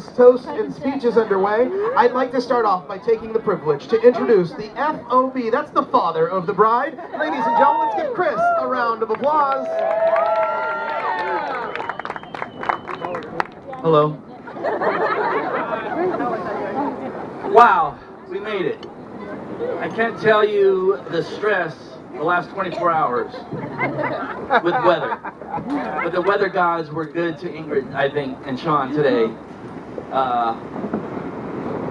Toast and speech is underway. I'd like to start off by taking the privilege to introduce the FOB. That's the father of the bride. Ladies and gentlemen, let's give Chris a round of applause. Hello. Wow, we made it. I can't tell you the stress the last 24 hours with weather. But the weather gods were good to Ingrid, I think, and Sean today.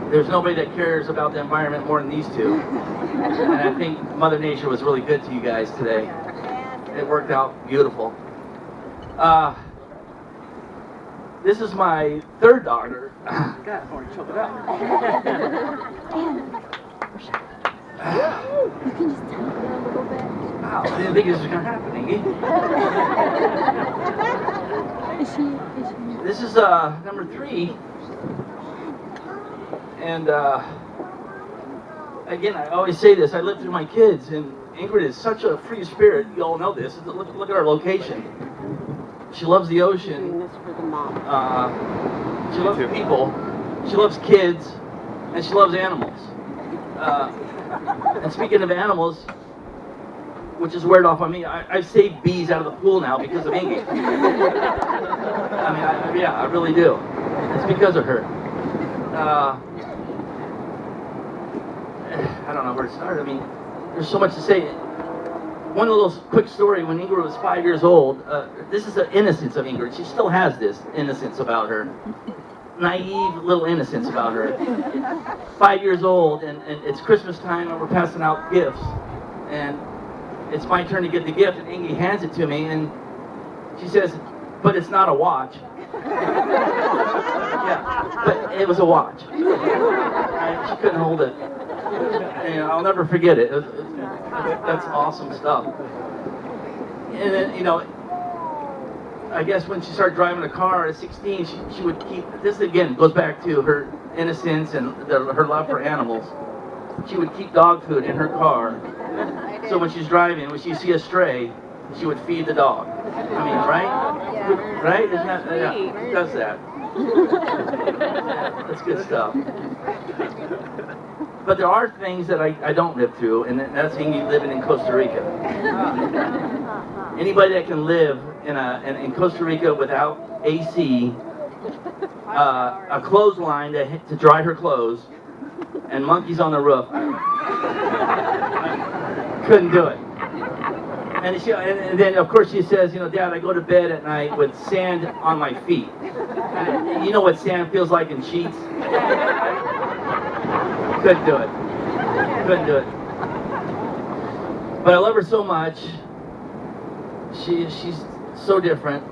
There's nobody that cares about the environment more than these two. And I think Mother Nature was really good to you guys today. It worked out beautiful. This is my third daughter. God, I want to choke it up. You can just tap it a little bit. Wow, I didn't think this was going to happen, Ingrid. Is she? This is number 3. And again, I always say this, I live through my kids, and Ingrid is such a free spirit. You all know this. Look at our location. She loves the ocean. She loves people. She loves kids, and she loves animals. And speaking of animals, which is weird off on me, I've saved bees out of the pool now because of Ingrid. I mean, I really do. It's because of her. I don't know where to start. I mean, there's so much to say. One little quick story, when Ingrid was 5 years old, this is the innocence of Ingrid. She still has this innocence about her. Naive little innocence about her. 5 years old, and it's Christmas time, and we're passing out gifts. And it's my turn to get the gift, and Ingrid hands it to me, and she says, "But it's not a watch." Yeah, but it was a watch. She couldn't hold it. And I'll never forget it. That's awesome stuff. And then, I guess when she started driving a car at 16, she would keep, this again goes back to her innocence and her love for animals. She would keep dog food in her car. So when she's driving, when she see a stray, she would feed the dog. I mean, right? Right? Isn't that, yeah, she does that. That's good stuff. But there are things that I don't live through, and that's Ingrid living in Costa Rica. Anybody that can live in Costa Rica without AC, a clothesline to dry her clothes, and monkeys on the roof, couldn't do it. And then, of course, she says, "Dad, I go to bed at night with sand on my feet." And you know what sand feels like in sheets? Couldn't do it. Couldn't do it. But I love her so much. She's so different.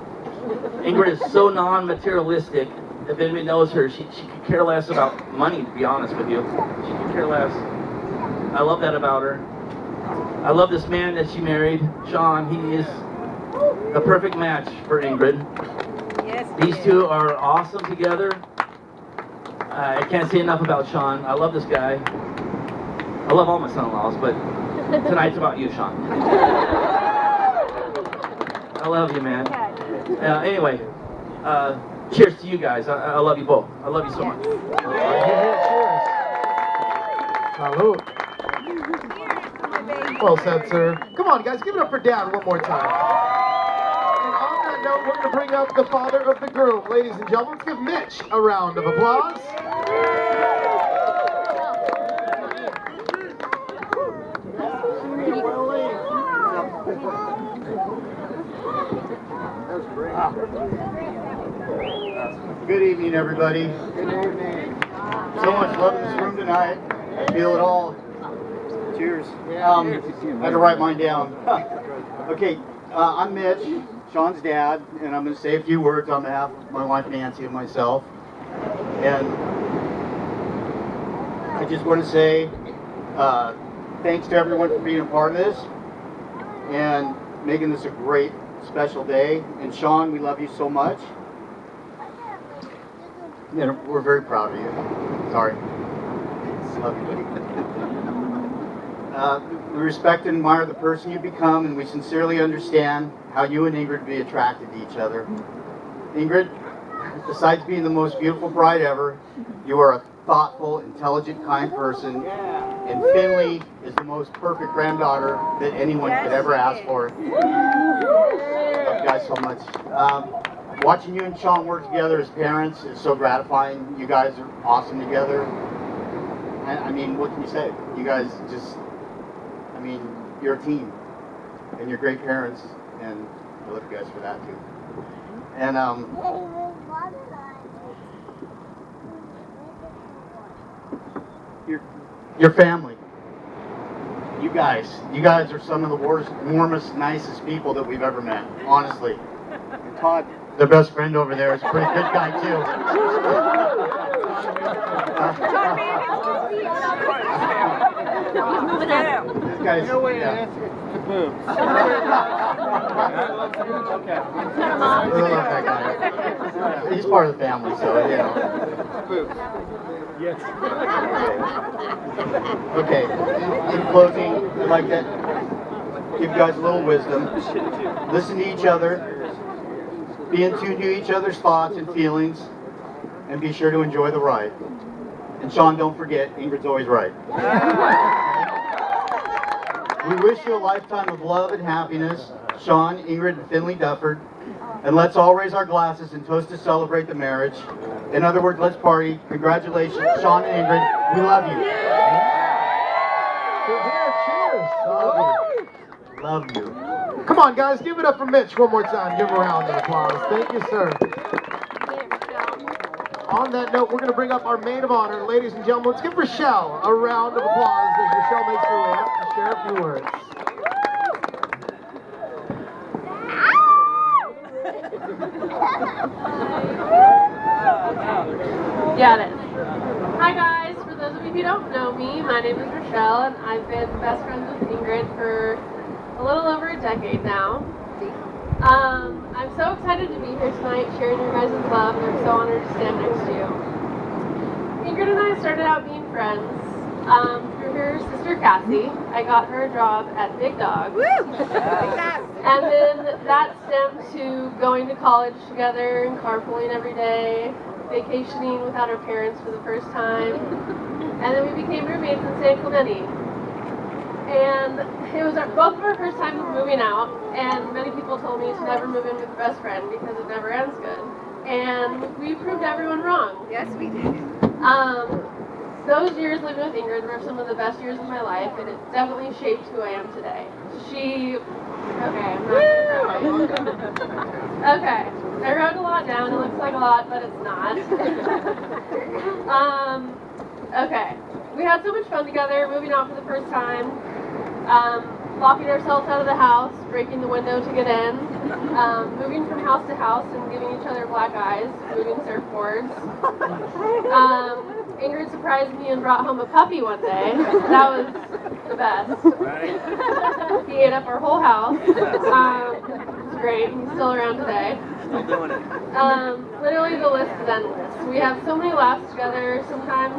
Ingrid is so non-materialistic. If anybody knows her, she could care less about money, to be honest with you. She could care less. I love that about her. I love this man that she married, Sean. He is the perfect match for Ingrid. Yes, These two are awesome together. I can't say enough about Sean. I love this guy. I love all my son-in-laws, but tonight's about you, Sean. I love you, man. Anyway, cheers to you guys. I love you both. I love you so much. Cheers. Salud. Well said, sir. Come on, guys, give it up for Dad one more time. And on that note, we're going to bring up the father of the groom. Ladies and gentlemen, let's give Mitch a round of applause. Good evening, everybody. Good evening. So much love in this room tonight. I feel it all. Cheers. I had to write mine down. Okay, I'm Mitch, Sean's dad, and I'm going to say a few words on behalf of my wife Nancy and myself. And I just want to say thanks to everyone for being a part of this and making this a great, special day. And Sean, we love you so much. And we're very proud of you. Sorry. Love you, buddy. We respect and admire the person you become, and we sincerely understand how you and Ingrid be attracted to each other. Ingrid, besides being the most beautiful bride ever, you are a thoughtful, intelligent, kind person. And Finley is the most perfect granddaughter that anyone could ever ask for. Love you guys so much. Watching you and Sean work together as parents is so gratifying. You guys are awesome together. I mean, what can you say? You guys just, I mean, you're a team. And you're great parents. And I love you guys for that too. And your family. You guys are some of the warmest, nicest people that we've ever met, honestly. And Todd, their best friend over there, is a pretty good guy too. This guy's, yeah. I love that guy. He's part of the family, so you know. Yes. Okay. In closing, I'd like to give you guys a little wisdom. Listen to each other. Be in tune to each other's thoughts and feelings, and be sure to enjoy the ride. And Sean, don't forget, Ingrid's always right. We wish you a lifetime of love and happiness, Sean, Ingrid, and Finley Dufford. And let's all raise our glasses and toast to celebrate the marriage. In other words, let's party. Congratulations, Sean and Ingrid. We love you. Cheers. Love you. Come on, guys, give it up for Mitch one more time. Give him a round of applause. Thank you, sir. On that note, we're going to bring up our maid of honor. Ladies and gentlemen, let's give Rochelle a round of applause as Rochelle makes her way up to share a few words. Got it. Hi guys, for those of you who don't know me, my name is Rochelle and I've been best friends with Ingrid for a little over a decade now. I'm so excited to be here tonight sharing your guys' love, and I'm so honored to stand next to you. Ingrid and I started out being friends through her sister Cassie. I got her a job at Big Dog. And then that stemmed to going to college together and carpooling every day, vacationing without our parents for the first time. And then we became roommates in San Clemente. And it was both of our first times moving out, and many people told me to never move in with a best friend because it never ends good. And we proved everyone wrong. Yes, we did. Those years living with Ingrid were some of the best years of my life, and it definitely shaped who I am today. Okay, I'm not gonna cry. Okay, I wrote a lot down. It looks like a lot, but it's not. Okay, we had so much fun together, moving out for the first time, locking ourselves out of the house, breaking the window to get in, moving from house to house and giving each other black eyes, moving surfboards. Ingrid surprised me and brought home a puppy one day. That was the best. He ate up our whole house. It was great. He's still around today. Still doing it. Literally the list is endless. We have so many laughs together. Sometimes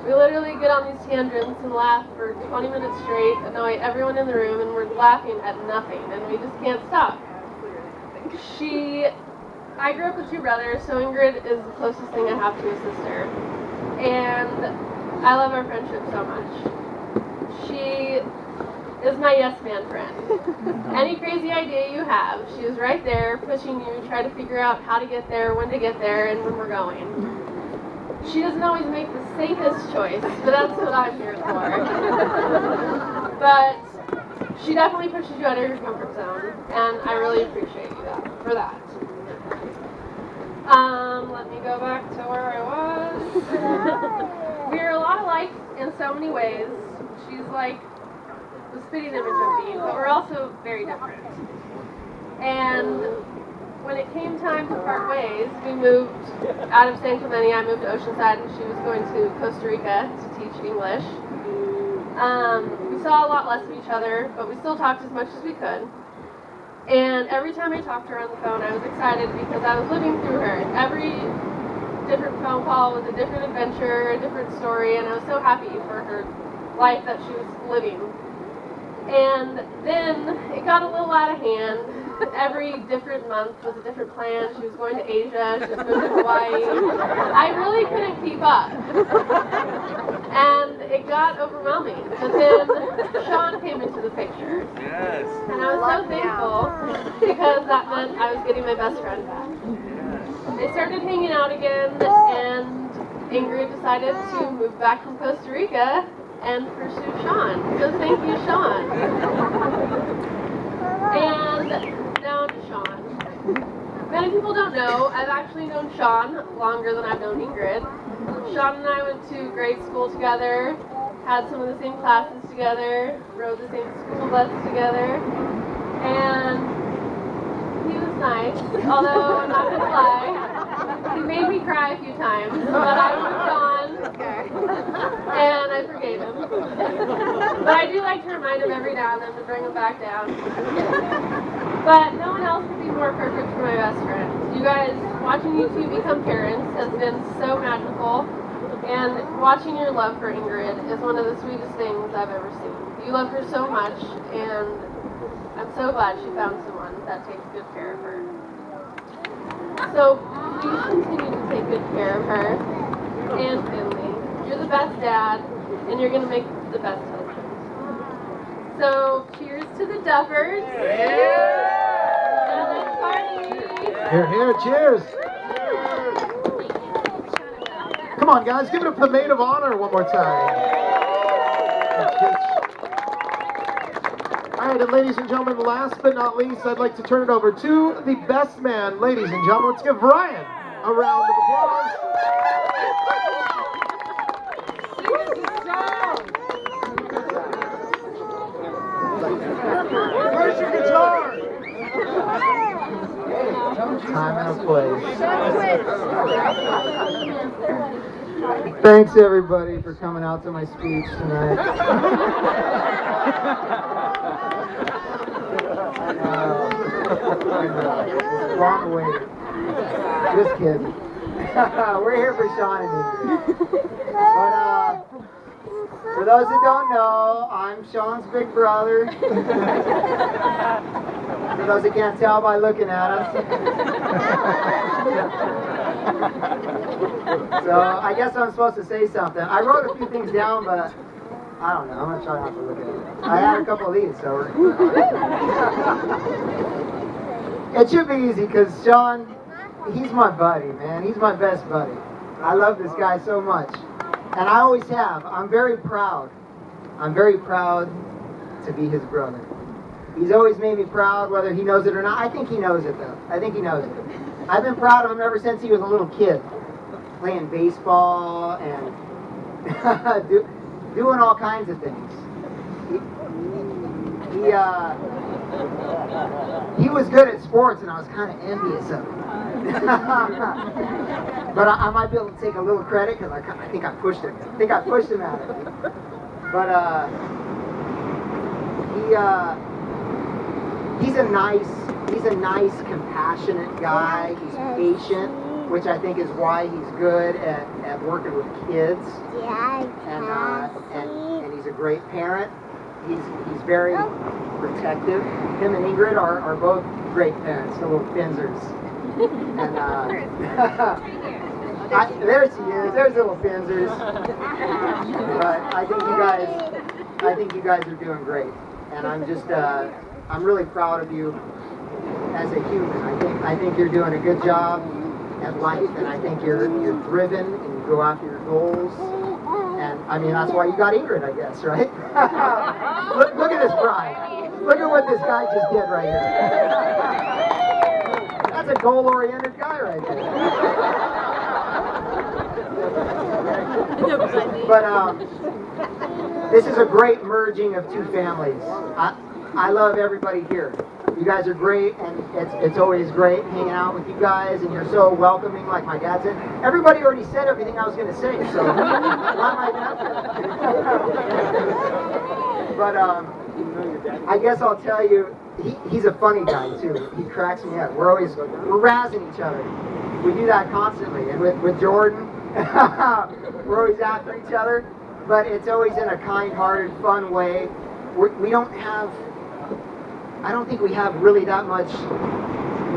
we literally get on these tangents and laugh for 20 minutes straight, annoy everyone in the room, and we're laughing at nothing, and we just can't stop. I grew up with two brothers, so Ingrid is the closest thing I have to a sister. And I love our friendship so much. She is my yes man friend. Any crazy idea you have, she is right there pushing you, try to figure out how to get there, when to get there, and when we're going. She doesn't always make the safest choice, but that's what I'm here for. But she definitely pushes you out of your comfort zone, and I really appreciate you for that. Let me go back to where I was. We're a lot alike in so many ways. She's like the spitting image of me, but we're also very different. And when it came time to part ways, we moved out of San Clemente. I moved to Oceanside, and she was going to Costa Rica to teach English. We saw a lot less of each other, but we still talked as much as we could. And every time I talked to her on the phone, I was excited because I was living through her. Every different phone call was a different adventure, a different story, and I was so happy for her life that she was living. And then it got a little out of hand. every different month was a different plan. She was going to Asia, she was going to Hawaii. I really couldn't keep up. And it got overwhelming. But then Sean came into the picture. Yes. And I was so thankful because that meant I was getting my best friend back. They started hanging out again, and Ingrid decided to move back from Costa Rica and pursue Sean. So thank you, Sean. And now to Sean. Many people don't know, I've actually known Sean longer than I've known Ingrid. Sean and I went to grade school together, had some of the same classes together, rode the same school bus together, and he was nice, although I'm not gonna lie, he made me cry a few times, but I moved on, and I forgave him. But I do like to remind him every now and then to bring him back down. But no one else could be more perfect for my best friend. You guys, watching you two become parents has been so magical, and watching your love for Ingrid is one of the sweetest things I've ever seen. You love her so much, and I'm so glad she found someone that takes good care of her. So please continue to take good care of her and Finley. You're the best dad, and you're going to make the best husband. So cheers to the Duffords. And let's party. Here, here, cheers. Come on, guys, give it up for the maid of honor one more time. All right, and ladies and gentlemen, last but not least, I'd like to turn it over to the best man. Ladies and gentlemen, let's give Ryan a round of applause. Where's your guitar? Time and a place. Thanks, everybody, for coming out to my speech tonight. Long way. Just kidding. We're here for Sean and Ingrid. But for those that don't know, I'm Sean's big brother. For those that can't tell by looking at us. So I guess I'm supposed to say something. I wrote a few things down, but I don't know. I'm gonna try not to look at it. I had a couple of these, so it should be easy because Sean, he's my buddy, man. He's my best buddy. I love this guy so much, and I always have. I'm very proud. I'm very proud to be his brother. He's always made me proud, whether he knows it or not. I think he knows it, though. I think he knows it. I've been proud of him ever since he was a little kid, playing baseball and doing all kinds of things. He was good at sports, and I was kind of envious of him. But I might be able to take a little credit because I think I pushed him. I think I pushed him at it. But he's a nice, compassionate guy. He's patient, which I think is why he's good at working with kids. And he's a great parent. He's very protective. Him and Ingrid are both great parents, the little Pinzers. And there she is. There's little Pinzers. But I think you guys are doing great. And I'm just I'm really proud of you as a human. I think you're doing a good job at life, and I think you're driven and you go after your goals. And I mean, that's why you got Ingrid, I guess, right? look at this bride. Look at what this guy just did right here. That's a goal-oriented guy right there. But this is a great merging of two families. I love everybody here. You guys are great, and it's always great hanging out with you guys, and you're so welcoming, like my dad said. Everybody already said everything I was going to say, so why am I even up here? But I guess I'll tell you, he's a funny guy, too. He cracks me up. We're razzing each other. We do that constantly, and with Jordan, we're always after each other, but it's always in a kind-hearted, fun way. We don't have I don't think we have really that much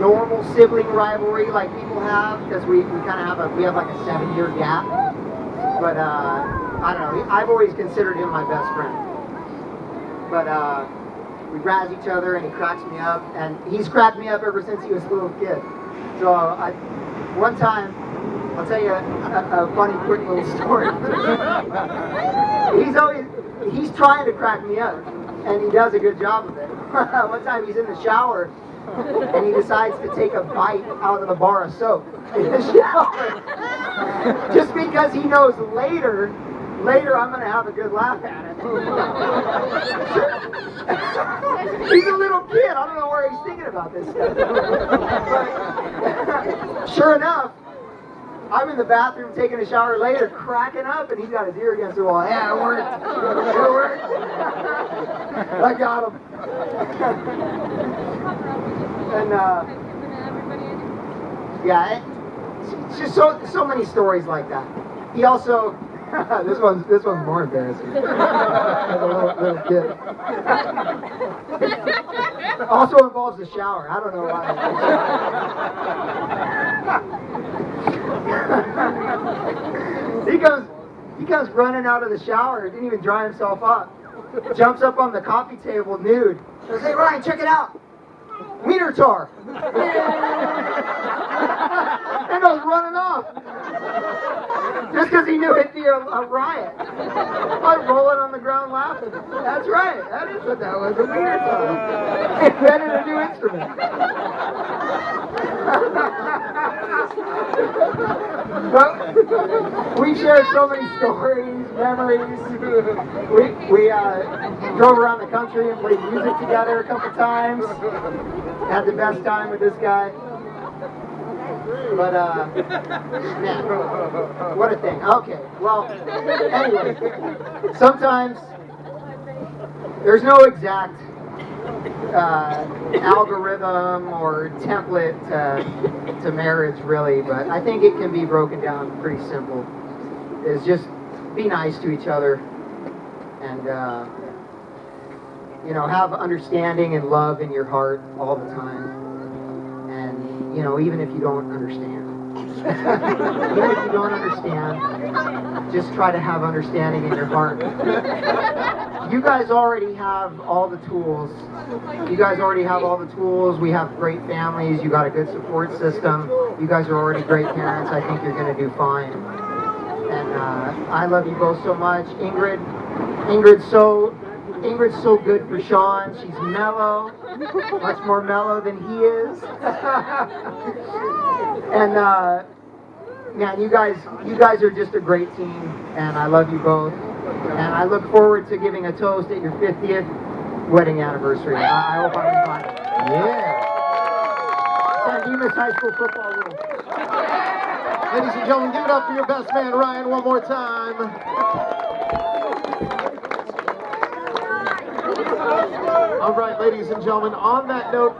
normal sibling rivalry like people have, because we kind of have like a 7-year gap. But I don't know. I've always considered him my best friend. But we razz each other, and he cracks me up, and he's cracked me up ever since he was a little kid. So one time, I'll tell you a funny, quick little story. He's trying to crack me up, and he does a good job of it. One time he's in the shower, and he decides to take a bite out of the bar of soap in the shower. Just because he knows later I'm going to have a good laugh at it. He's a little kid. I don't know where he's thinking about this stuff. But, sure enough, I'm in the bathroom taking a shower later, cracking up, and he's got his ear against the wall. Yeah, it worked. It worked. I got him. And yeah, it's just so many stories like that. He also, this one's more embarrassing. As a little kid. Also involves the shower. I don't know why. He comes running out of the shower, didn't even dry himself up. Jumps up on the coffee table nude. Says, "Hey Ryan, check it out. Wiener tar." And goes running off. Just because he knew it'd be a riot. I'm rolling on the ground laughing. That's right. That is what that was. A wiener tar. Invented a new instrument. But we shared so many stories, memories. We drove around the country and played music together a couple times. Had the best time with this guy. But man, what a thing. Okay, well, anyway, sometimes there's no exact algorithm or template to marriage, really, but I think it can be broken down pretty simple. Is just be nice to each other, and have understanding and love in your heart all the time, and even if you don't understand. Even if you don't understand, just try to have understanding in your heart. You guys already have all the tools. We have great families. You got a good support system. You guys are already great parents. I think you're going to do fine. And I love you both so much. Ingrid's so good for Sean. She's mellow, much more mellow than he is. And man, you guys are just a great team, and I love you both. And I look forward to giving a toast at your 50th wedding anniversary. I hope I'm invited. Yeah. San Dimas High School football rules. Ladies and gentlemen, give it up for your best man, Ryan, one more time. All right, ladies and gentlemen, on that note,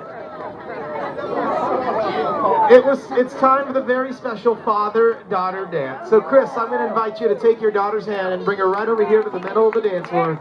it's time for the very special father-daughter dance. So Chris, I'm going to invite you to take your daughter's hand and bring her right over here to the middle of the dance floor.